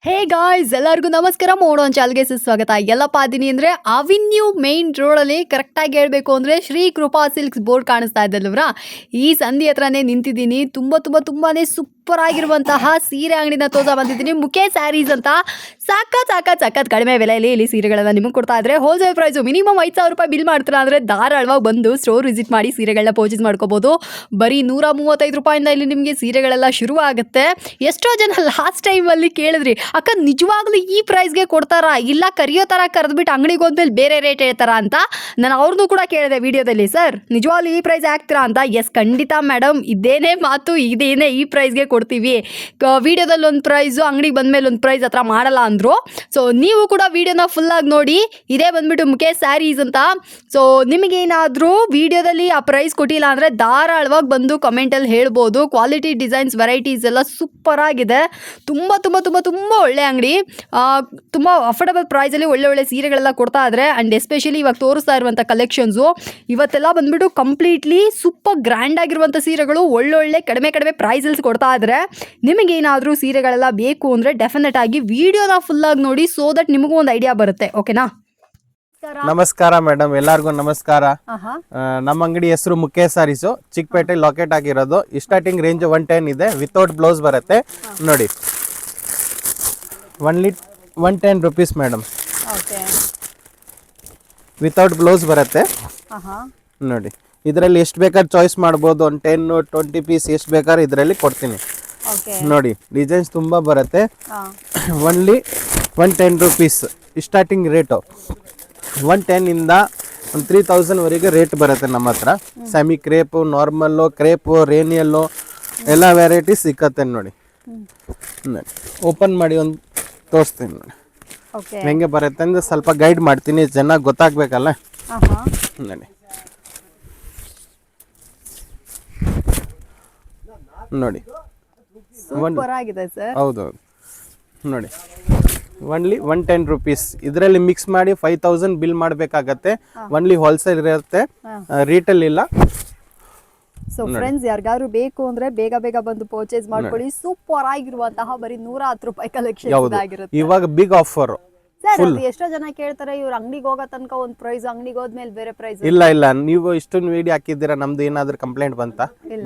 Hey guys, ಎಲ್ಲರಿಗೂ ನಮಸ್ಕಾರ. ಮೋಡೋನ್ ಚಾಲ್ಗೆ ಸುಸ್ವಾಗತ. ಎಲ್ಲಪ್ಪ ಅದೀನಿ ಅಂದರೆ ಅವಿನ್ಯೂ ಮೇನ್ ರೋಡಲ್ಲಿ ಕರೆಕ್ಟಾಗಿ ಹೇಳಬೇಕು ಅಂದರೆ ಶ್ರೀ ಕೃಪಾ ಸಿಲ್ಕ್ಸ್ ಬೋರ್ಡ್ ಕಾಣಿಸ್ತಾ ಇದ್ದಲ್ವ್ರ, ಈ ಸಂಧಿ ಹತ್ರನೇ ನಿಂತಿದ್ದೀನಿ. ತುಂಬಾ ಸೂಪರ್ ಆಗಿರುವಂತಹ ಸೀರೆ ಅಂಗಡಿನ ತೋರಿಸ ಬಂದಿದ್ದೀನಿ. ಮುಖೇಶ್ ಸ್ಯಾರೀಸ್ ಅಂತ ಸಖತ್ ಕಡಿಮೆ ಬೆಲೆಯಲ್ಲಿ ಇಲ್ಲಿ ಸೀರೆಗಳನ್ನ ನಿಮಗೆ ಕೊಡ್ತಾ ಇದ್ರೆ. ಹೋಲ್ಸೇಲ್ ಪ್ರೈಸು ಮಿನಿಮಮ್ 5,000 ರೂಪಾಯಿ ಬಿಲ್ ಮಾಡ್ತೀರಾ ಅಂದರೆ ಧಾರಾಳವಾಗಿ ಬಂದು ಸ್ಟೋರ್ ವಿಸಿಟ್ ಮಾಡಿ ಸೀರೆಗಳನ್ನ ಪರ್ಚೇಸ್ ಮಾಡ್ಕೋಬಹುದು. ಬರೀ 135 ರೂಪಾಯಿಂದ ಇಲ್ಲಿ ನಿಮಗೆ ಸೀರೆಗಳೆಲ್ಲ ಶುರು ಆಗುತ್ತೆ. ಎಷ್ಟೋ ಜನ ಲಾಸ್ಟ್ ಟೈಮಲ್ಲಿ ಕೇಳಿದ್ರಿ, ಅಕ್ಕ ನಿಜವಾಗ್ಲೂ ಈ ಪ್ರೈಸ್ಗೆ ಕೊಡ್ತಾರಾ, ಇಲ್ಲ ಕರಿಯೋ ಥರ ಕರೆದ್ಬಿಟ್ಟು ಅಂಗಡಿಗೆ ಹೋದ್ಮೇಲೆ ಬೇರೆ ರೇಟ್ ಹೇಳ್ತಾರಾ ಅಂತ ನಾನು ಅವ್ರನ್ನೂ ಕೂಡ ಕೇಳಿದೆ ವಿಡಿಯೋದಲ್ಲಿ. ಸರ್ ನಿಜವಾಗ್ಲೂ ಈ ಪ್ರೈಸ್ ಹಾಕ್ತೀರಾ ಅಂತ. ಎಸ್, ಖಂಡಿತ ಮೇಡಮ್, ಇದೇನೇ ಮಾತು, ಇದೇನೇ ಈ ಪ್ರೈಸ್ಗೆ ಕೊಡ್ತೀವಿ. ವಿಡಿಯೋದಲ್ಲಿ ಒಂದು ಪ್ರೈಸು, ಅಂಗಡಿಗೆ ಬಂದಮೇಲೆ ಒಂದು ಪ್ರೈಸ್ ಹತ್ರ ಮಾಡಲ್ಲ ಅಂದರು. ಸೊ ನೀವು ಕೂಡ ವಿಡಿಯೋನ ಫುಲ್ಲಾಗಿ ನೋಡಿ. ಇದೇ ಬಂದ್ಬಿಟ್ಟು ಮುಖೇಶ್ ಸ್ಯಾರೀಸ್ ಅಂತ. ಸೊ ನಿಮಗೇನಾದರೂ ವಿಡಿಯೋದಲ್ಲಿ ಆ ಪ್ರೈಸ್ ಕೊಟ್ಟಿಲ್ಲ ಅಂದರೆ ಧಾರಾಳವಾಗಿ ಬಂದು ಕಮೆಂಟಲ್ಲಿ ಹೇಳ್ಬೋದು. ಕ್ವಾಲಿಟಿ, ಡಿಸೈನ್ಸ್, ವೆರೈಟೀಸ್ ಎಲ್ಲ ಸೂಪರ್ ಆಗಿದೆ. ತುಂಬ ಒಳ್ಳೆ ಅಂಗಡಿ. ತುಂಬ ಅಫೋರ್ಡಬಲ್ ಪ್ರೈಸಲ್ಲಿ ಒಳ್ಳೆ ಸೀರೆಗಳೆಲ್ಲ ಕೊಡ್ತಾ ಇದ್ದಾರೆ. ಆ್ಯಂಡ್ ಎಸ್ಪೆಷಲಿ ಇವಾಗ ತೋರಿಸ್ತಾ ಇರುವಂಥ ಕಲೆಕ್ಷನ್ಸು ಇವತ್ತೆಲ್ಲ ಬಂದ್ಬಿಟ್ಟು ಕಂಪ್ಲೀಟ್ಲಿ ಸೂಪರ್ ಗ್ರ್ಯಾಂಡ್ ಆಗಿರುವಂಥ ಸೀರೆಗಳು ಒಳ್ಳೊಳ್ಳೆ ಕಡಿಮೆ ಪ್ರೈಸಲ್ಲಿ ಕೊಡ್ತಾ ಇದ್ದಾರೆ. ನಿಮಗೇನಾದರೂ ಸೀರೆಗಳೆಲ್ಲ ಬೇಕು ಅಂದರೆ ಡೆಫಿನೆಟ್ ಆಗಿ ವಿಡಿಯೋನ ಫುಲ್ಲಾಗಿ ನೋಡಿ, ಸೋ ದಟ್ ನಿಮಗೂ ಒಂದು ಐಡಿಯಾ ಬರುತ್ತೆ. ಓಕೆನಾ? ನಮಸ್ಕಾರ ಮೇಡಮ್, ಎಲ್ಲಾರ್ಗು ನಮಸ್ಕಾರ. ನಮ್ಮ ಅಂಗಡಿ ಹೆಸರು ಮುಖೇಶ್ ಸ್ಯಾರೀಸು, ಚಿಕ್ಕಪೇಟೆ ಲೊಕೇಟ್ ಆಗಿರೋದು. ಸ್ಟಾರ್ಟಿಂಗ್ ರೇಂಜ್ 110 ಇದೆ, ವಿತೌಟ್ ಬ್ಲೌಸ್ ಬರುತ್ತೆ. ನೋಡಿ, only 110 rupees madam. Without blouse ಬರುತ್ತೆ. ನೋಡಿ, ಇದರಲ್ಲಿ ಎಷ್ಟು ಬೇಕಾದ್ರೆ ಚಾಯ್ಸ್ ಮಾಡ್ಬೋದು. ಒಂದು 10-20 ಪೀಸ್ ಎಷ್ಟು ಬೇಕಾದ್ರೆ ಇದರಲ್ಲಿ ಕೊಡ್ತೀನಿ. ನೋಡಿ, ಡಿಸೈನ್ಸ್ ತುಂಬ ಬರುತ್ತೆ. Only 110 rupees starting rate. 110 ಇಂದ ಒಂದು 3000 ವರೆಗೆ ರೇಟ್ ಬರುತ್ತೆ ನಮ್ಮ ಹತ್ರ. ಸೆಮಿ ಕ್ರೇಪು, ನಾರ್ಮಲ್ಲು, ಕ್ರೇಪು, ರೇನಿಯಲ್ಲು ಎಲ್ಲ ವೆರೈಟೀಸ್ ಸಿಕ್ಕತ್ತೆ. ನೋಡಿ, ಓಪನ್ ಮಾಡಿ ಒಂದು ತೋರಿಸ್ತೀನಿ. ನೋಡಿ ಹೆಂಗೆ ಬರುತ್ತೆ ಅಂದರೆ ಸ್ವಲ್ಪ ಗೈಡ್ ಮಾಡ್ತೀನಿ, ಚೆನ್ನಾಗಿ ಗೊತ್ತಾಗಬೇಕಲ್ಲ. ನೋಡಿ ನೋಡಿ, ಹೌದು ನೋಡಿ, ಒನ್ಲಿ 110 ರೂಪೀಸ್. ಇದರಲ್ಲಿ ಮಿಕ್ಸ್ ಮಾಡಿ 5000 ಬಿಲ್ ಮಾಡಬೇಕಾಗತ್ತೆ. ಒನ್ಲಿ ಹೋಲ್ಸೇಲ್ ಇರುತ್ತೆ, ರೀಟೇಲ್ ಇಲ್ಲ. ಸೊ ಫ್ರೆಂಡ್ಸ್, ಯಾರಿಗಾದ್ರು ಬೇಕು ಅಂದ್ರೆ ಬೇಗ ಬಂದು ಪರ್ಚೇಸ್ ಮಾಡ್ಕೊಳ್ಳಿ. ಸೂಪರ್ ಆಗಿರುವಂತಹ ಬರೀ 110 ರೂಪಾಯಿ ಕಲೆಕ್ಷನ್ ಆಗಿರುತ್ತೆ. ಇವಾಗ ಬಿಗ್ ಆಫರ್. ಸರ್, ಎಷ್ಟೋ ಜನ ಕೇಳ್ತಾರೆ, ಇವ್ರು ಅಂಗಡಿಗೆ ಹೋಗೋ ತನಕ ಒಂದು ಪ್ರೈಸ್, ಅಂಗಡಿಗೆ ಹೋದ್ಮೇಲೆ ಬೇರೆ ಪ್ರೈಸ್. ಇಲ್ಲ, ನೀವು ಇಷ್ಟೊಂದು ವಿಡಿಯೋ ಹಾಕಿದ್ದೀರಾ, ನಮ್ದು ಏನಾದ್ರೂ ಕಂಪ್ಲೇಂಟ್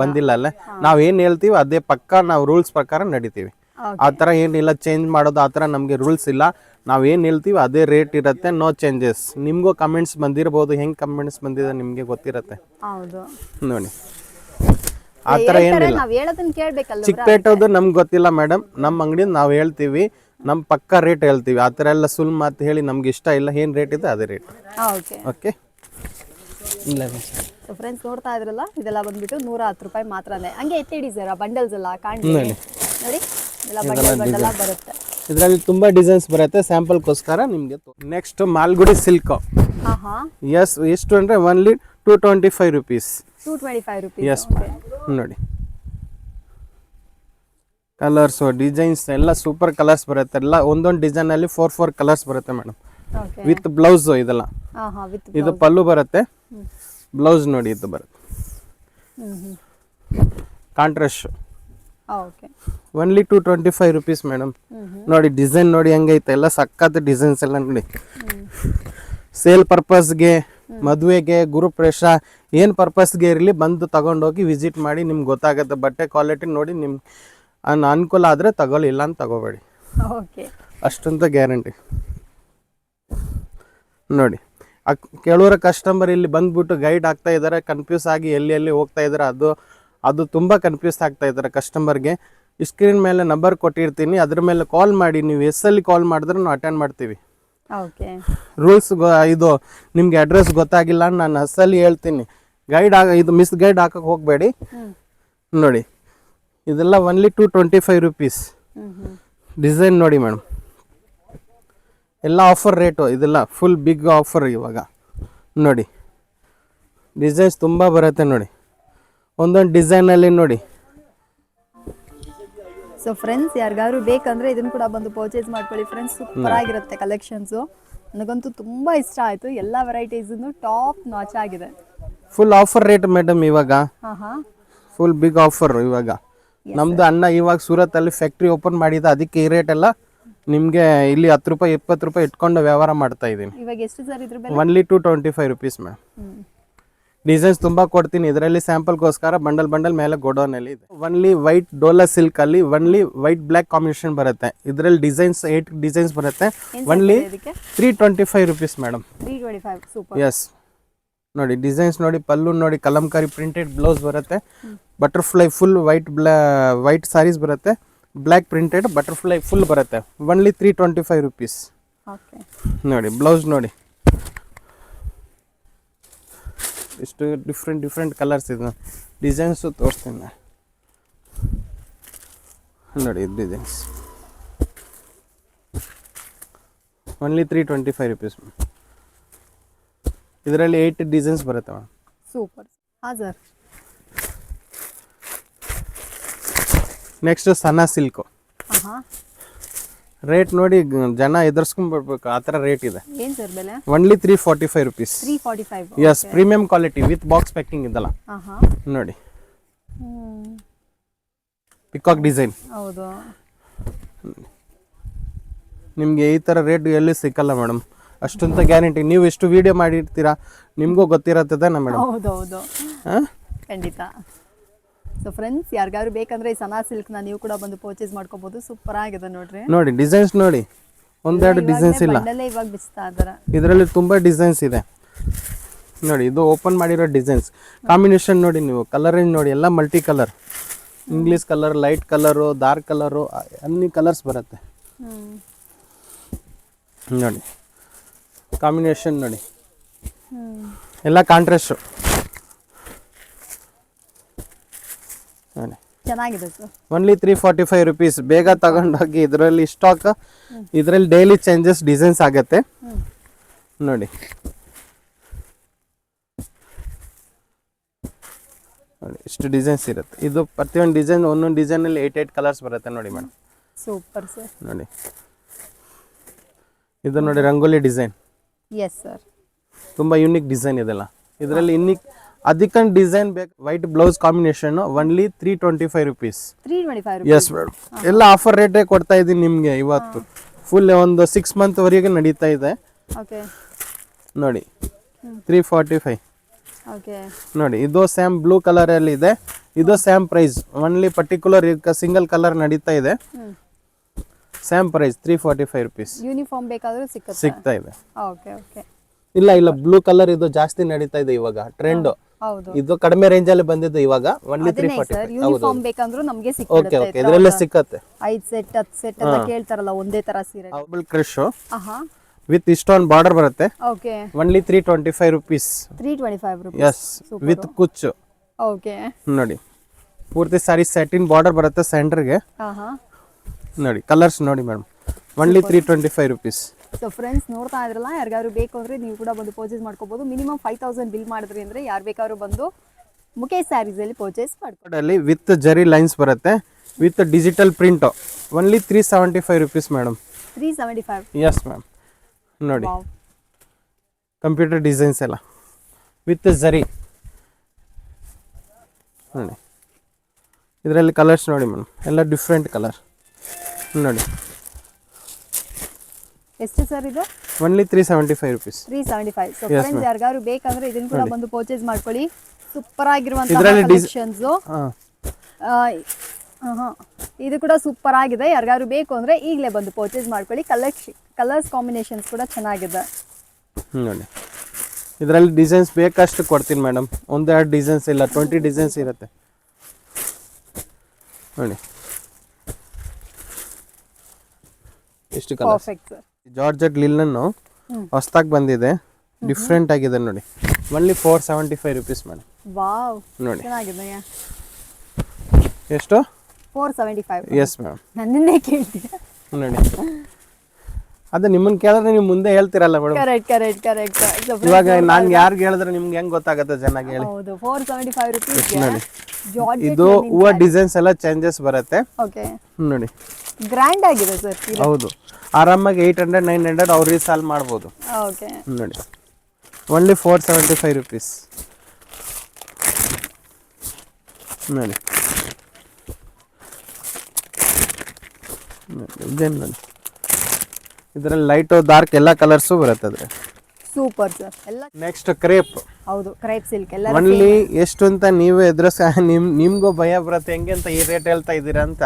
ಬಂದಿಲ್ಲ ಅಲ್ಲ. ನಾವ್ ಏನ್ ಹೇಳ್ತೀವಿ ಅದೇ ಪಕ್ಕ ನಾವು ರೂಲ್ಸ್ ಪ್ರಕಾರ ನಡಿತೀವಿ. ಆ ಥರ ಏನಿಲ್ಲ, ಚೇಂಜ್ ಮಾಡೋದು ಆ ಥರ ನಮಗೆ ರೂಲ್ಸ್ ಇಲ್ಲ. ನಾವೇನು ಹೇಳ್ತೀವಿ ಅದೇ ರೇಟ್ ಇರುತ್ತೆ, ನೋ ಚೇಂಜಸ್. ನಿಮಗೂ ಕಮೆಂಟ್ಸ್ ಬಂದಿರ್ಬೋದು, ಹೆಂಗೆ ಕಮೆಂಟ್ಸ್ ಬಂದಿದೆ ನಿಮಗೆ ಗೊತ್ತಿರುತ್ತೆ. ನೋಡಿ, ಆ ಥರ ಏನಿಲ್ಲ. ಚಿಕ್ಕಪೇಟೆದು ನಮ್ಗೆ ಗೊತ್ತಿಲ್ಲ ಮೇಡಮ್. ನಮ್ಮ ಅಂಗಡಿ ನಾವು ಹೇಳ್ತೀವಿ, ನಮ್ಮ ಪಕ್ಕ ರೇಟ್ ಹೇಳ್ತೀವಿ. ಆ ಥರ ಎಲ್ಲ ಸುಳ್ಳು ಮಾತು ಹೇಳಿ ನಮ್ಗೆ ಇಷ್ಟ ಇಲ್ಲ. ಏನು ರೇಟ್ ಇದೆ ಅದೇ ರೇಟ್. ಓಕೆ. ಇಲ್ಲ ಫ್ರೆಂಡ್ಸ್, ನೋಡ್ತಾ ಇದ್ರಲ್ಲ, ಇದೆಲ್ಲ ಬಂದ್ಬಿಟ್ಟು 110 ರೂಪಾಯಿ ಮಾತ್ರನೇ. ಹಂಗೆ ಎತ್ತಿಡಿ ಸರ್, ಬಂಡಲ್ಸ್ ಎಲ್ಲ ಕಾಣ್ತೀವಿ ನೋಡಿ. ಬರುತ್ತೆ. ಇದರಲ್ಲಿ ತುಂಬಾ ಡಿಸೈನ್ಸ್ ಬರುತ್ತೆ. ಸ್ಯಾಂಪಲ್ಗೋಸ್ಕರ ನಿಮಗೆ. Next Malgudi silk. ಎಸ್, ಎಷ್ಟು ಅಂದ್ರೆ ಒನ್ಲಿ 225 ರೂಪೀಸ್. 225 ರೂಪೀಸ್. ಎಸ್, ನೋಡಿ ಕಲರ್ಸ್, ಡಿಸೈನ್ಸ್ ಎಲ್ಲ ಸೂಪರ್ ಕಲರ್ಸ್ ಬರುತ್ತೆ. ಎಲ್ಲ ಒಂದೊಂದು ಡಿಸೈನ್ ಅಲ್ಲಿ 4 ಕಲರ್ಸ್ ಬರುತ್ತೆ ಮೇಡಮ್. ವಿತ್ ಬ್ಲೌಸ್ ಇದೆಲ್ಲ. ಇದು ಪಲ್ಲು ಬರುತ್ತೆ, ಬ್ಲೌಸ್ ನೋಡಿ ಇದು ಬರುತ್ತೆ. ಕಾಂಟ್ರಾಸ್ಟ್. Only 225 rupees madam. ನೋಡಿ, ಡಿಸೈನ್ ನೋಡಿ ಹೆಂಗೈತೆ, ಎಲ್ಲ ಸಖತ್ ಡಿಸೈನ್ಸ್ ಎಲ್ಲ ನೋಡಿ. ಸೇಲ್ ಪರ್ಪಸ್ಗೆ, ಮದುವೆಗೆ, ಗುರುಪ್ರವೇಶ, ಏನು ಪರ್ಪಸ್ಗೆ ಇರಲಿ ಬಂದು ತಗೊಂಡೋಗಿ ವಿಸಿಟ್ ಮಾಡಿ, ನಿಮ್ಗೆ ಗೊತ್ತಾಗುತ್ತೆ. ಬಟ್ಟೆ ಕ್ವಾಲಿಟಿ ನೋಡಿ, ನಿಮ್ಗೆ ಅನುಕೂಲ ಆದರೆ ತಗೊಳ್ಳಿ, ಇಲ್ಲ ಅಂತ ತಗೋಬೇಡಿ. ಅಷ್ಟಂತ ಗ್ಯಾರಂಟಿ. ನೋಡಿ, ಕೆಲವರ ಕಸ್ಟಮರ್ ಇಲ್ಲಿ ಬಂದ್ಬಿಟ್ಟು ಗೈಡ್ ಆಗ್ತಾ ಇದ್ದಾರೆ, ಕನ್ಫ್ಯೂಸ್ ಆಗಿ ಎಲ್ಲಿ ಹೋಗ್ತಾ ಇದ್ದಾರೆ. ಅದು ತುಂಬ ಕನ್ಫ್ಯೂಸ್ ಆಗ್ತಾ ಇದ್ದಾರೆ ಕಸ್ಟಮರ್ಗೆ. ಸ್ಕ್ರೀನ್ ಮೇಲೆ ನಂಬರ್ ಕೊಟ್ಟಿರ್ತೀನಿ, ಅದ್ರ ಮೇಲೆ ಕಾಲ್ ಮಾಡಿ. ನೀವು ಎಸ್ಸಲ್ಲಿ ಕಾಲ್ ಮಾಡಿದ್ರೆ ನಾವು ಅಟೆಂಡ್ ಮಾಡ್ತೀವಿ. ರೂಲ್ಸ್ ಇದು ನಿಮ್ಗೆ ಅಡ್ರೆಸ್ ಗೊತ್ತಾಗಿಲ್ಲ, ನಾನು ಅಸಲ್ಲಿ ಹೇಳ್ತೀನಿ. ಇದು ಮಿಸ್ ಗೈಡ್ ಹಾಕಕ್ಕೆ ಹೋಗಬೇಡಿ. ನೋಡಿ, ಇದೆಲ್ಲ ಒನ್ಲಿ 225 ರೂಪೀಸ್. ಡಿಸೈನ್ ನೋಡಿ ಮೇಡಮ್, ಎಲ್ಲ ಆಫರ್ ರೇಟು. ಇದೆಲ್ಲ ಫುಲ್ ಬಿಗ್ ಆಫರ್ ಇವಾಗ. ನೋಡಿ, ಡಿಸೈನ್ಸ್ ತುಂಬ ಬರುತ್ತೆ. ನೋಡಿ, ಒಂದೊಂದು ಡಿಸೈನಲ್ಲಿ ನೋಡಿ. ಸೊ ಫ್ರೆಂಡ್ಸ್, ಯಾರಿಗಾದ್ರು ಬೇಕಂದ್ರೆ ಇದನ್ನು ಕೂಡ ಬಂದು ಪರ್ಚೇಸ್ ಮಾಡ್ಕೊಳ್ಳಿ ಫ್ರೆಂಡ್ಸ್. ಸೂಪರ್ ಆಗಿರುತ್ತೆ ಕಲೆಕ್ಷನ್ಸು. ನನಗಂತೂ ತುಂಬ ಇಷ್ಟ ಆಯಿತು. ಎಲ್ಲ ವೆರೈಟೀಸನ್ನು ಟಾಪ್ ನಾಚ್ ಆಗಿದೆ. ಫುಲ್ ಆಫರ್ ರೇಟ್ ಮೇಡಮ್ ಇವಾಗ. ಫುಲ್ ಬಿಗ್ ಆಫರ್ ಇವಾಗ. ನಮ್ದು ಅಣ್ಣ ಇವಾಗ ಸೂರತ್ ಅಲ್ಲಿ ಫ್ಯಾಕ್ಟ್ರಿ ಓಪನ್ ಮಾಡಿದ, ಅದಕ್ಕೆ ಈ ರೇಟ್ ಎಲ್ಲ ನಿಮಗೆ ಇಲ್ಲಿ 10 ರೂಪಾಯಿ 20 ರೂಪಾಯಿ ಇಟ್ಕೊಂಡು ವ್ಯವಹಾರ ಮಾಡ್ತಾ ಇದ್ದೀನಿ. ಇವಾಗ ಎಷ್ಟು ಸರ್ ಇದ್ರ ಬೆಲೆ? Only 225 rupees ma'am. ಡಿಸೈನ್ಸ್ ತುಂಬಾ ಕೊಡ್ತೀನಿ, ಇದರಲ್ಲಿ ಸ್ಯಾಂಪಲ್ಗೋಸ್ಕರ ಬಂಡಲ್ ಮೇಲೆ ಗೋಡೌನಲ್ಲಿ ಇದೆ. ಒನ್ಲಿ ವೈಟ್ ಡೋಲಾ ಸಿಲ್ಕ್ ಅಲ್ಲಿ ಒನ್ಲಿ ವೈಟ್ ಬ್ಲ್ಯಾಕ್ ಕಾಂಬಿನೇಷನ್ ಬರುತ್ತೆ. ಇದರಲ್ಲಿ ಡಿಸೈನ್ಸ್ 8 ಡಿಸೈನ್ಸ್ ಬರುತ್ತೆ. Only 325 rupees madam. 325 super. Yes ನೋಡಿ ಡಿಸೈನ್ಸ್ ನೋಡಿ, ಪಲ್ಲು ನೋಡಿ, ಕಲಂಕಾರಿ ಪ್ರಿಂಟೆಡ್ ಬ್ಲೌಸ್ ಬರುತ್ತೆ. ಬಟರ್ಫ್ಲೈ ಫುಲ್ ವೈಟ್ ಸಾರೀಸ್ ಬರುತ್ತೆ. ಬ್ಲ್ಯಾಕ್ ಪ್ರಿಂಟೆಡ್ ಬಟರ್ಫ್ಲೈ ಫುಲ್ ಬರುತ್ತೆ. Only 325 rupees. ಓಕೆ ನೋಡಿ ಬ್ಲೌಸ್ ನೋಡಿ, ಇಷ್ಟು ಡಿಫ್ರೆಂಟ್ ಕಲರ್ಸ್ ಇದೆ. ಡಿಸೈನ್ಸು ತೋರಿಸ್ತೀನಿ ನೋಡಿ. ಇದು ಡಿಸೈನ್ಸ್ ಒನ್ಲಿ 325 ರುಪೀಸ್. ಇದರಲ್ಲಿ 8 ಡಿಸೈನ್ಸ್ ಬರುತ್ತೆ ಮೇಡಮ್. ಸೂಪರ್. ಹಾಂ ಸರ್. Next Sana silk. ಹಾಂ ರೇಟ್ ನೋಡಿ ಜನ ಎದುರಿಸ್ಕೊಂಡ್ಬಿಡ್ಬೇಕು, ಆ ಥರ ರೇಟ್ ಇದೆ. ಏನು ಸರ್ ಬೆಲೆ? Only 345 rupees. 345. Yes, premium quality with box packing ಇದಲ್ಲ ಹಾಂ ನೋಡಿ. Peacock design. ಹೌದು. ನಿಮಗೆ ಈ ಥರ ರೇಟ್ ಎಲ್ಲಿ ಸಿಕ್ಕಲ್ಲ ಮೇಡಮ್, ಅಷ್ಟಂತ ಗ್ಯಾರಂಟಿ. ನೀವು ಎಷ್ಟು ವಿಡಿಯೋ ಮಾಡಿರ್ತೀರಾ ನಿಮಗೂ ಗೊತ್ತಿರತ್ತದ ಮೇಡಮ್. ಹೌದೌದು, ಖಂಡಿತ. ಸೊ ಫ್ರೆಂಡ್ಸ್, ಯಾರಿಗಾದ್ರು ಬೇಕಂದ್ರೆ ಈ ಸನಾ ಸಿಲ್ಕ್ನ ನೀವು ಕೂಡ ಬಂದು ಪರ್ಚೇಸ್ ಮಾಡ್ಕೋಬಹುದು. ಸೂಪರ್ ಆಗಿದೆ ನೋಡ್ರಿ. ನೋಡಿ ಡಿಸೈನ್ಸ್ ನೋಡಿ, ಒಂದೆರಡು ಡಿಸೈನ್ಸ್ ಇಲ್ಲ, ಇವಾಗ ಬಿಚ್ತಾ ಇದ್ದಾರೆ. ಇದರಲ್ಲಿ ತುಂಬಾ ಡಿಸೈನ್ಸ್ ಇದೆ ನೋಡಿ. ಇದು ಓಪನ್ ಮಾಡಿರೋ ಡಿಸೈನ್ಸ್. ಕಾಂಬಿನೇಷನ್ ನೋಡಿ, ನೀವು ಕಲರ್ ರೇಂಜ್ ನೋಡಿ, ಎಲ್ಲ multi colour. English colour, light colour, dark colour, ಅನ್ನಿ ಕಲರ್ಸ್ ಬರುತ್ತೆ ನೋಡಿ. ಕಾಂಬಿನೇಷನ್ ನೋಡಿ, ಎಲ್ಲ ಕಾಂಟ್ರಾಸ್ಟ್ ನೋಡಿ. ಚೆನ್ನಾಗಿದೆ ಸರ್. Only 345 rupees. ಬೇಗ ತಗೊಂಡೋಗಿ, ಇದರಲ್ಲಿ ಸ್ಟಾಕ್, ಇದರಲ್ಲಿ ಡೈಲಿ ಚೇಂಜಸ್ ಡಿಸೈನ್ಸ್ ಆಗುತ್ತೆ ನೋಡಿ. ನೋಡಿ ಇಷ್ಟು ಡಿಸೈನ್ಸ್ ಇರುತ್ತೆ. ಇದು ಪ್ರತಿಯೊಂದು ಡಿಸೈನ್, ಒಂದೊಂದು ಡಿಸೈನಲ್ಲಿ 8 ಕಲರ್ಸ್ ಬರುತ್ತೆ ನೋಡಿ ಮೇಡಮ್. Super sir. ನೋಡಿ ಇದು ನೋಡಿ ರಂಗೋಲಿ ಡಿಸೈನ್. ಎಸ್ ಸರ್, ತುಂಬ ಯೂನಿಕ್ ಡಿಸೈನ್ ಇದೆಲ್ಲ. ಇದರಲ್ಲಿ ಅದಕ್ಕೆ ಡಿಸೈನ್ ಬೇಕು. White blouse combination only 325 rupees. 325. Yes madam. ಎಲ್ಲ ಆಫರ್ ರೇಟೇ ಕೊಡ್ತಾ ಇದ್ದೀನಿ ನಿಮಗೆ ಇವತ್ತು. ಫುಲ್ ಒಂದು 6 ಮಂತ್ ವರೆಗೆ ನಡೀತಾ ಇದೆ. ಓಕೆ ನೋಡಿ 345. ಓಕೆ ನೋಡಿ ಇದು ಸ್ಯಾಮ್ ಬ್ಲೂ ಕಲರ್ ಅಲ್ಲಿ ಇದೆ. ಇದು same price. Only particular single colour ನಡೀತಾ ಇದೆ. Sam price 345 rupees. ಯೂನಿಫಾರ್ಮ್ ಬೇಕಾದ್ರೂ ಸಿಗ್ತಾ ಇದೆ. Okay okay. ಇಲ್ಲ ಬ್ಲೂ ಕಲರ್ ಇದು ಜಾಸ್ತಿ ನಡೀತಾ ಇದೆ ಇವಾಗ, ಟ್ರೆಂಡ್. ಹೌದು, ಇದು ಕಡಿಮೆ ರೇಂಜ್ ಅಲ್ಲಿ ಬಂದಿದ್ದು ಇವಾಗ. ಒನ್ಲಿ 345. ಯೂನಿಫಾರ್ಮ್ ಬೇಕಂದ್ರೂ ನಮಗೆ ಓಕೆ ಓಕೆ, ಇದರಲ್ಲೇ ಸಿಕ್ಕತ್ತೆ. 5 ಸೆಟ್ 10 ಸೆಟ್ ಅಂತ ಕೇಳ್ತಾರಲ್ಲ, ಒಂದೇ ತರ ಸೀರೆ. ಡಬಲ್ ಕ್ರಶ್ ಆಹಾ, ವಿತ್ ಇಷ್ಟೊಂದು ಬಾರ್ಡರ್ ಬರುತ್ತೆ. Okay. Only 325 rupees. 325 rupees. Yes, with ಕುಚ್ಚು. ಓಕೆ ನೋಡಿ ಪೂರ್ತಿ ಸಾರಿ ಸೆಟಿನ್ ಬಾರ್ಡರ್ ಬರುತ್ತೆ ಸೆಂಟರ್ಗೆ. ಆಹಾ, ನೋಡಿ ಕಲರ್ಸ್ ನೋಡಿ madam. Only 325 rupees. So friends, ನೋಡ್ತಾ ಇದ್ರಲ್ಲ, ಯಾರಿಗಾದ್ರು ಬೇಕು ಅಂದರೆ ನೀವು ಕೂಡ ಬಂದು ಪರ್ಚೇಸ್ ಮಾಡ್ಕೋಬೋದು. ಮಿನಿಮಮ್ 5000 ಬಿಲ್ ಮಾಡಿದ್ರಿ ಅಂದರೆ ಯಾರು ಬೇಕಾದ್ರೂ ಬಂದು ಮುಖೇಶ್ ಸ್ಯಾರೀಸಲ್ಲಿ ಪರ್ಚೇಸ್ ಮಾಡ್ಕೊಳ್ಳಿ. ವಿತ್ ಜರಿ ಲೈನ್ಸ್ ಬರುತ್ತೆ, with digital print. Only 375 rupees madam. 375. Yes ma'am. ನೋಡಿ ಕಂಪ್ಯೂಟರ್ ಡಿಸೈನ್ಸ್ ಎಲ್ಲ ವಿತ್ ಜರಿ ನೋಡಿ. ಇದರಲ್ಲಿ ಕಲರ್ಸ್ ನೋಡಿ ಮೇಡಮ್, ಎಲ್ಲ ಡಿಫ್ರೆಂಟ್ ಕಲರ್ ನೋಡಿ. ಎಷ್ಟು ಸರ್ ಇದು? Only 375 rupees. 375. ಸೊ ಫ್ರೆಂಡ್ಸ್, ಯಾರಿಗಾದ್ರು ಬೇಕಂದ್ರೆ ಇದನ್ನ ಕೂಡ ಬಂದು ಪರ್ಚೇಸ್ ಮಾಡ್ಕೊಳ್ಳಿ. ಸೂಪರ್ ಆಗಿರುವಂತಹ ಇದರಲ್ಲಿ ಕಲೆಕ್ಷನ್ಸ್. ಇದು ಕೂಡ ಸೂಪರ್ ಆಗಿದೆ. ಯಾರಿಗಾದ್ರು ಬೇಕು ಅಂದ್ರೆ ಈಗಲೇ ಬಂದು ಪರ್ಚೇಸ್ ಮಾಡ್ಕೊಳ್ಳಿ. ಕಲರ್ಸ್ ಕಾಂಬಿನೇಷನ್ಸ್ ಕೂಡ ಚೆನ್ನಾಗಿದೆ ನೋಡಿ. ಇದರಲ್ಲಿ ಡಿಸೈನ್ಸ್ ಬೇಕಷ್ಟು ಕೊಡ್ತೀನಿ ಮೇಡಮ್. ಒಂದೆರಡು ಡಿಸೈನ್ಸ್ ಇಲ್ಲ, 20 ಡಿಸೈನ್ಸ್ ಇರುತ್ತೆ ನೋಡಿ. ಎಷ್ಟು colour. Perfect sir. Georgette linen ಹೊಸದಾಗಿ ಬಂದಿದೆ, ಡಿಫ್ರೆಂಟ್ ಆಗಿದೆ ನೋಡಿ. Only 475 rupees madam. ವಾವ್, ನೋಡಿ ಚೆನ್ನಾಗಿದೆ. ಎಷ್ಟು? 475. Yes madam. ನನ್ನನ್ನೇ ಕೇಳ್ತೀರಾ ನೋಡಿ. ಅದೇ ನಿಮ್ಮನ್ನ ಕೇಳಿದ್ರೆ ನೀವು ಮುಂದೆ ಹೇಳ್ತಿರಲ್ಲ ಮೇಡಮ್. ಕರೆಕ್ಟ್. ಇವಾಗ ನಾನು ಯಾರಿಗೆ ಹೇಳಿದ್ರೆ ನಿಮ್ಗೆ ಹೆಂಗ್ ಗೊತ್ತಾಗುತ್ತೆ ಚೆನ್ನಾಗಿ ಹೇಳಿ. ಹೌದು, 475 ರುಪೀಸ್. ನೋಡಿ ಇದು ಹೂವ ಡಿಸೈನ್ಸ್ ಎಲ್ಲ ಚೇಂಜಸ್ ಬರುತ್ತೆ. ಓಕೆ, ನೋಡಿ ಗ್ರ್ಯಾಂಡ್ ಆಗಿದೆ ಸರ್. ಹೌದು, ಆರಾಮಾಗಿ 800 900 ಅವ್ರು ರೀಸಾಲ್ ಮಾಡ್ಬೋದು. ಓಕೆ, ನೋಡಿ ಓನ್ಲಿ 475 ರುಪೀಸ್. ನೋಡಿ ಇದೇನು ನೋಡಿ ಇದರಲ್ಲಿ ಲೈಟು ಡಾರ್ಕ್ ಎಲ್ಲ ಕಲರ್ಸು ಬರುತ್ತೆ ಅದ್ರೆ. Super sir. ಎಲ್ಲ ನೆಕ್ಸ್ಟ್ ಕ್ರೇಪ್. ಹೌದು, ಕ್ರೈಪ್ ಸಿಲ್ಕ್ ಎಲ್ಲ ಒನ್ಲಿ ಎಷ್ಟು ಅಂತ ನೀವೇ ನಿಮ್ಗೂ ಭಯ ಬರುತ್ತೆ ಹೆಂಗೆ ಅಂತ ಈ ರೇಟ್ ಹೇಳ್ತಾ ಇದ್ದೀರಾ ಅಂತ.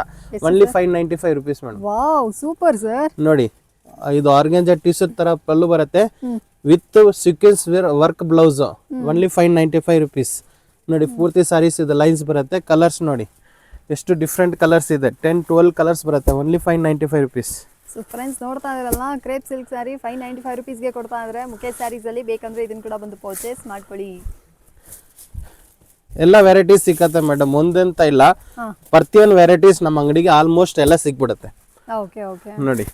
Only 595 rupees madam. Wow super sir. ನೋಡಿ ಇದು ಆರ್ಗನ್ಜಾ ಟಿ-ಶರ್ಟ್ ತರ ಪಲ್ಲು ಬರುತ್ತೆ with sequence work blouse. Only 595 rupees. ನೋಡಿ ಪೂರ್ತಿ ಸಾರೀಸ್ ಇದೆ, ಲೈನ್ಸ್ ಬರುತ್ತೆ. ಕಲರ್ಸ್ ನೋಡಿ ಎಷ್ಟು ಡಿಫ್ರೆಂಟ್ ಕಲರ್ಸ್ ಇದೆ, 10-12 ಕಲರ್ಸ್ ಬರುತ್ತೆ. Only 595 rupees. ಸೊ ಫ್ರೆಂಡ್ಸ್ ನೋಡ್ತಾ ಇದ್ರಲ್ಲ, ಕ್ರೇಪ್ ಸಿಲ್ಕ್ ಸ್ಯಾರಿ 595 ರುಪೀಸ್ಗೆ ಕೊಡ್ತಾ ಇದ್ರೆ. ಮುಖೇಶ್ ಸ್ಯಾರೀಸಲ್ಲಿ ಬೇಕಂದ್ರೆ ಇದನ್ನು ಕೂಡ ಬಂದು ಪರ್ಚೇಸ್ ಮಾಡ್ಕೊಳ್ಳಿ. ಎಲ್ಲ ವೆರೈಟೀಸ್ ಸಿಕ್ಕತ್ತೆ ಮೇಡಮ್, ಒಂದಂತ ಇಲ್ಲ. ಪ್ರತಿಯೊಂದು ವೆರೈಟೀಸ್ ನಮ್ಮ ಅಂಗಡಿಗೆ ಆಲ್ಮೋಸ್ಟ್ ಎಲ್ಲ ಸಿಕ್ಬಿಡುತ್ತೆ. Okay okay. ನೋಡಿ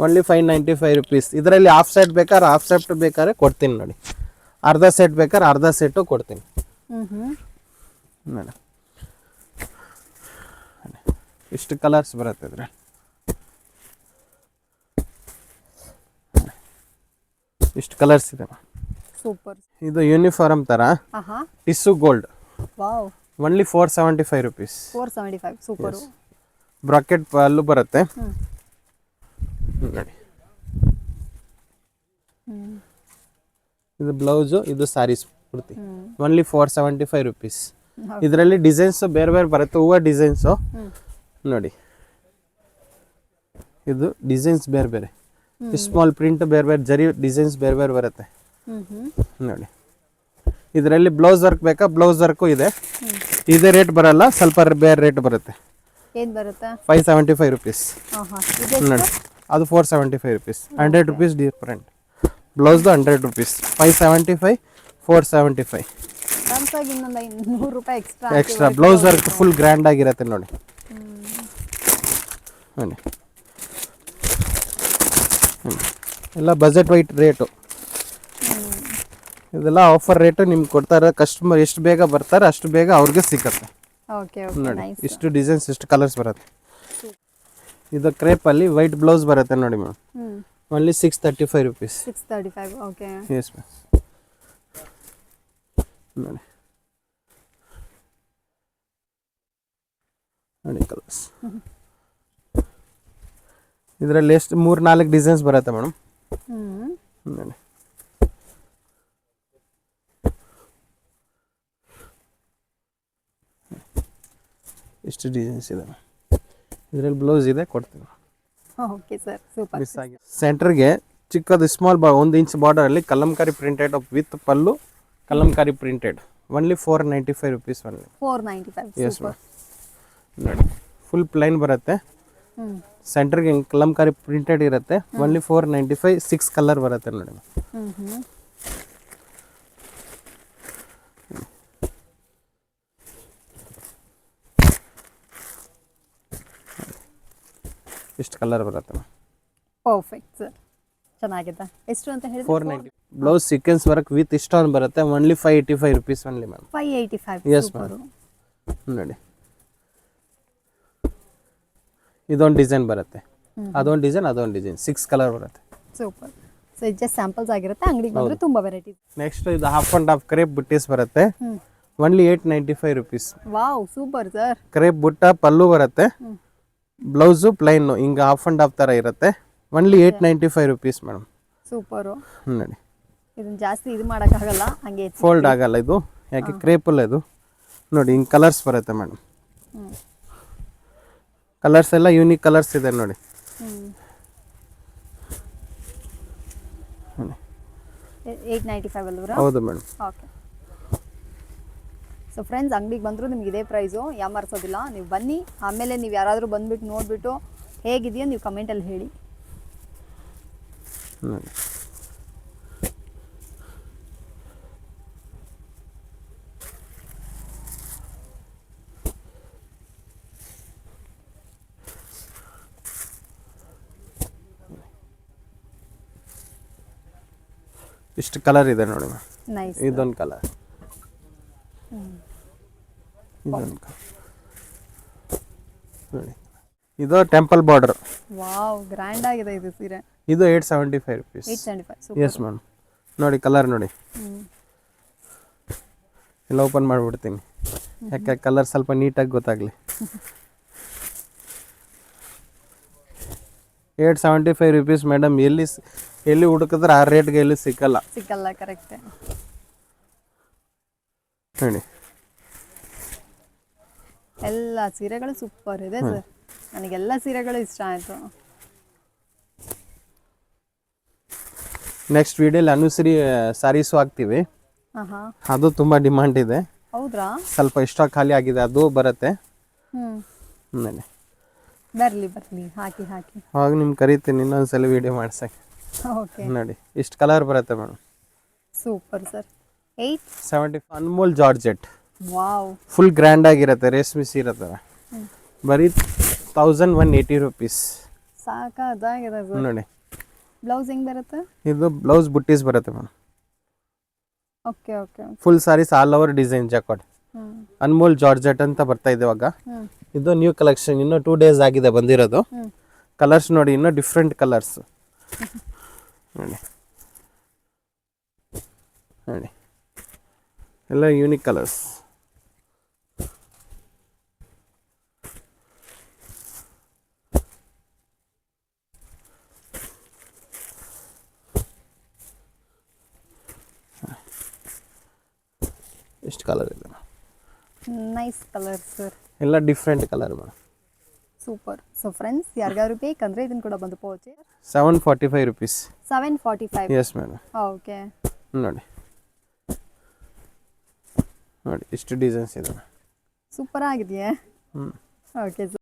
ಓನ್ಲಿ 595 ರುಪೀಸ್. ಇದರಲ್ಲಿ ಹಾಫ್ ಸೆಟ್ ಬೇಕಾದ್ರೆ ಹಾಫ್ ಸೆಟ್ ಬೇಕಾದ್ರೆ ಕೊಡ್ತೀನಿ ನೋಡಿ. ಅರ್ಧ ಸೆಟ್ ಬೇಕಾದ್ರೆ ಅರ್ಧ ಸೆಟ್ಟು ಕೊಡ್ತೀನಿ ಮೇಡಮ್. ಇಷ್ಟು ಕಲರ್ಸ್ ಬರುತ್ತೆ ಇದ್ರೆ. ಇಷ್ಟು ಕಲರ್ಸ್ ಇದೆ. ಸೂಪರ್. ಇದು ಯೂನಿಫಾರ್ಮ್ ತರ tissue gold. Wow. Only 475 rupees. 475 super. Bracket pallu ಬರುತ್ತೆ ನೋಡಿ. ಇದು ಬ್ಲೌಸು, ಇದು ಸ್ಯಾರೀಸ್ ಪೂರ್ತಿ. Only 475 rupees. ಇದರಲ್ಲಿ ಡಿಸೈನ್ಸ್ ಬೇರೆ ಬೇರೆ ಬರುತ್ತೆ, ಹೂವು ಡಿಸೈನ್ಸು ನೋಡಿ. ಇದು ಡಿಸೈನ್ಸ್ ಬೇರೆ ಬೇರೆ, ಸ್ಮಾಲ್ ಪ್ರಿಂಟ್ ಬೇರೆ ಬೇರೆ, ಜರಿ ಡಿಸೈನ್ಸ್ ಬೇರೆ ಬೇರೆ ಬರುತ್ತೆ ನೋಡಿ. ಇದರಲ್ಲಿ ಬ್ಲೌಸ್ ವರ್ಕ್ ಬೇಕಾ, ಬ್ಲೌಸ್ ವರ್ಕು ಇದೆ. ಇದೇ ರೇಟ್ ಬರಲ್ಲ, ಸ್ವಲ್ಪ ಬೇರೆ ರೇಟ್ ಬರುತ್ತೆ. ಏನು ಬರುತ್ತೆ? 575 ರುಪೀಸ್ ನೋಡಿ. ಅದು 475 ರುಪೀಸ್. 100 rupees different. ಬ್ಲೌಸ್ದು 100 ರುಪೀಸ್. 575, 475. ಇನ್ನೊಂದು 100 ರೂಪಾಯಿ extra. Blouse work full grand ಆಗಿರುತ್ತೆ ನೋಡಿ. ನೋಡಿ ಎಲ್ಲ ಬಜೆಟ್ ವೈಟ್ ರೇಟು. ಇದೆಲ್ಲ ಆಫರ್ ರೇಟು ನಿಮ್ಗೆ ಕೊಡ್ತಾರೆ. ಕಸ್ಟಮರ್ ಎಷ್ಟು ಬೇಗ ಬರ್ತಾರೆ ಅಷ್ಟು ಬೇಗ ಅವ್ರಿಗೆ ಸಿಕ್ಕತ್ತೆ ನೋಡಿ. ಇಷ್ಟು ಡಿಸೈನ್ಸ್, ಇಷ್ಟು ಕಲರ್ಸ್ ಬರುತ್ತೆ. ಇದು ಕ್ರೇಪಲ್ಲಿ ವೈಟ್ ಬ್ಲೌಸ್ ಬರುತ್ತೆ ನೋಡಿ ma'am. Only 635 rupees. 635 okay. Yes ma'am. ನೋಡಿ ನೋಡಿ ಕಲರ್ಸ್. ಇದರಲ್ಲಿ ಎಷ್ಟು 3-4 ಡಿಸೈನ್ಸ್ ಬರುತ್ತೆ ಮೇಡಮ್ ನೋಡಿ. ಇಷ್ಟು ಡಿಸೈನ್ಸ್ ಇದೆ. ಇದರಲ್ಲಿ ಬ್ಲೌಸ್ ಇದೆ, ಕೊಡ್ತೀನಿ. Okay sir super. ಮಿಸ್ ಆಗಿ ಸೆಂಟರ್ಗೆ ಚಿಕ್ಕದು ಸ್ಮಾಲ್ 1 ಇಂಚ್ ಬಾರ್ಡರ್ ಅಲ್ಲಿ Kalamkari printed with pallu, Kalamkari printed. Only 495 rupees. Only 495. Yes ma'am. ನೋಡಿ ಫುಲ್ ಪ್ಲೈನ್ ಬರುತ್ತೆ. ಸೆಂಟರ್ಗೆ ಕಲಂಕಾರಿ ಪ್ರಿಂಟೆಡ್ ಇರುತ್ತೆ. ಒನ್ಲಿ 495. 6 ಕಲರ್ ಬರುತ್ತೆ ನೋಡಿ. ಇಷ್ಟು ಕಲರ್ ಬರುತ್ತೆ. ಪರ್ಫೆಕ್ಟ್ ಸರ್, ಚೆನ್ನಾಗಿದೆ. ಎಷ್ಟು ಅಂತ ಹೇಳಿದ್ರೆ 490. ಬ್ಲೌಸ್ ಸೀಕ್ವೆನ್ಸ್ ವರ್ಕ್ ವಿತ್ ಇಷ್ಟೊಂದು ಬರುತ್ತೆ. Only 585 rupees. Only ma'am 585. Yes ma'am. ನೋಡಿ ಇದೊಂದು ಡಿಸೈನ್ ಬರುತ್ತೆ, ಅದೊಂದು ಡಿಸೈನ್, ಅದೊಂದು ಡಿಸೈನ್. 6 ಕಲರ್ ಬರುತ್ತೆ. ಸೂಪರ್. ಸೊ ಇದು ಜಸ್ಟ್ ಸ್ಯಾಂಪಲ್ಸ್ ಆಗಿರುತ್ತೆ, ಅಂಗಡಿಗೆ ಬಂದರೆ ತುಂಬ ವೆರೈಟೀಸ್. ನೆಕ್ಸ್ಟ್ ಇದು ಹಾಫ್ ಆ್ಯಂಡ್ ಹಾಫ್ ಕ್ರೇಪ್ ಬುಟ್ಟೀಸ್ ಬರುತ್ತೆ. Only 895 rupees. Wow super sir. Crepe ಬುಟ್ಟ ಪಲ್ಲು ಬರುತ್ತೆ, ಬ್ಲೌಸು ಪ್ಲೈನ್ ಹಿಂಗೆ ಹಾಫ್ ಆ್ಯಂಡ್ ಹಾಫ್ ಥರ ಇರುತ್ತೆ. Only 895 rupees madam. ಸೂಪರು. ನೋಡಿ ಇದನ್ನು ಜಾಸ್ತಿ ಇದು ಮಾಡೋಕ್ಕಾಗಲ್ಲ, ಹಂಗೆ ಫೋಲ್ಡ್ ಆಗಲ್ಲ ಇದು, ಯಾಕೆ ಕ್ರೇಪಲ್ಲ ಇದು. ನೋಡಿ ಹಿಂಗೆ ಕಲರ್ಸ್ ಬರುತ್ತೆ ಮೇಡಮ್. ಕಲರ್ಸ್ ಎಲ್ಲ ಯೂನಿಕ್ ಕಲರ್ಸ್ ಇದೆ ನೋಡಿ. 895 ಅಲ್ವರಾ? ಹೌದು ಮೇಡಮ್. ಓಕೆ. ಸೊ ಫ್ರೆಂಡ್ಸ್, ಅಂಗಡಿಗೆ ಬಂದರೂ ನಿಮ್ಗೆ ಇದೇ ಪ್ರೈಸು, ಯಾಮಾರಿಸೋದಿಲ್ಲ. ನೀವು ಬನ್ನಿ, ಆಮೇಲೆ ನೀವು ಯಾರಾದರೂ ಬಂದುಬಿಟ್ಟು ನೋಡಿಬಿಟ್ಟು ಹೇಗಿದೆಯೋ ನೀವು ಕಮೆಂಟಲ್ಲಿ ಹೇಳಿ. ಇಷ್ಟು ಕಲರ್ ಇದೆ ನೋಡಿ ಮ್ಯಾಮ್. ನೈಸ್. ಇದೊಂದು ಕಲರ್, ಇದೊಂದು ಕಲರ್ ನೋಡಿ. ಇದು ಟೆಂಪಲ್ ಬಾರ್ಡರ್. ವಾವ್ ಗ್ರ್ಯಾಂಡ್ ಆಗಿದೆ ಇದು ಸೀರೆ. ಇದು 875 ರುಪೀಸ್. 875. Yes ma'am. ನೋಡಿ ಕಲರ್ ನೋಡಿ. ಎಲ್ಲ ಓಪನ್ ಮಾಡಿಬಿಡ್ತೀನಿ, ಯಾಕೆ ಕಲರ್ ಸ್ವಲ್ಪ ನೀಟಾಗಿ ಗೊತ್ತಾಗಲಿ. 875 rupees ಮೇಡಮ್. ಎಲ್ಲಿ ಹುಡುಕಿದ್ರೆ ಆ ರೇಟ್ಗೆ ಎಲ್ಲಿ ಸಿಕ್ಕಲ್ಲ ಸಿಕ್ಕಲ್ಲ, ಕರೆಕ್ಟ್. ನೋಡಿ. ಎಲ್ಲ ಸೀರೆಗಳು ಸೂಪರ್ ಇದೆ ಸರ್, ನನಗೆಲ್ಲ ಸೀರೆಗಳು ಇಷ್ಟ ಆಯಿತು. ನೆಕ್ಸ್ಟ್ ವಿಡಿಯೋಲಿ ಅನುಶ್ರೀ ಸ್ಯಾರೀಸು ಹಾಕ್ತೀವಿ, ಹಾಂ ಹಾಂ, ಅದು ತುಂಬ ಡಿಮಾಂಡ್ ಇದೆ. ಹೌದ್ರಾ? ಸ್ವಲ್ಪ ಸ್ಟಾಕ್ ಖಾಲಿ ಆಗಿದೆ, ಅದು ಬರುತ್ತೆ. ಹ್ಞೂ, ಬರಲಿ ಹಾಕಿ ಅವಾಗ ನಿಮ್ಗೆ ಕರಿತೀನಿ ಇನ್ನೊಂದ್ಸಲ ವಿಡಿಯೋ ಮಾಡ್ಸಕ್ಕೆ. ಓಕೆ, ನೋಡಿ ಇಷ್ಟು ಕಲರ್ ಬರುತ್ತೆ madam. Super sir. 870 Anmol georgette, wow, full grand ಆಗಿರುತ್ತೆ, ರೇಷ್ಮೆ ಸೀರೆ ಥರ. ಬರೀ 1180 rupees. ಸಾಕಾಗಿದೆ ಸರ್. ನೋಡಿ, ಬ್ಲೌಸ್ ಹೆಂಗೆ ಬರುತ್ತೆ? ಇದು ಬ್ಲೌಸ್ ಬುಟ್ಟೀಸ್ ಬರುತ್ತೆ madam. Okay okay, full saris all over design jacquard. Anmol georgette ಅಂತ ಬರ್ತಾ ಇದೆ ಇವಾಗ. ಇದು ನ್ಯೂ ಕಲೆಕ್ಷನ್, ಇನ್ನೂ 2 days ಆಗಿದೆ ಬಂದಿರೋದು. ಕಲರ್ಸ್ ನೋಡಿ, ಇನ್ನೂ ಡಿಫ್ರೆಂಟ್ ಕಲರ್ಸ್ ನೋಡಿ. ನೋಡಿ ಎಲ್ಲ ಯೂನಿಕ್ ಕಲರ್ಸ್. ಎಷ್ಟು ಕಲರ್ ಇದೆ, ನೈಸ್ ಕಲರ್ ಸರ್, ಎಲ್ಲ different colour madam. Super. So friends, ಯಾರಿಗಾದ್ರು ಬೇಕಂದ್ರೆ ಇದನ್ನ ಕೂಡ ಬಂದು ಪೋಚೆ 745 rupees. 745. Yes madam. ಓಕೆ, ನೋಡಿ ಇಷ್ಟು ಡಿಸೈನ್ಸ್ ಇದೆ. ಸೂಪರ್ ಆಗಿದೆಯಾ? ಹ್ಞೂ, ಓಕೆ.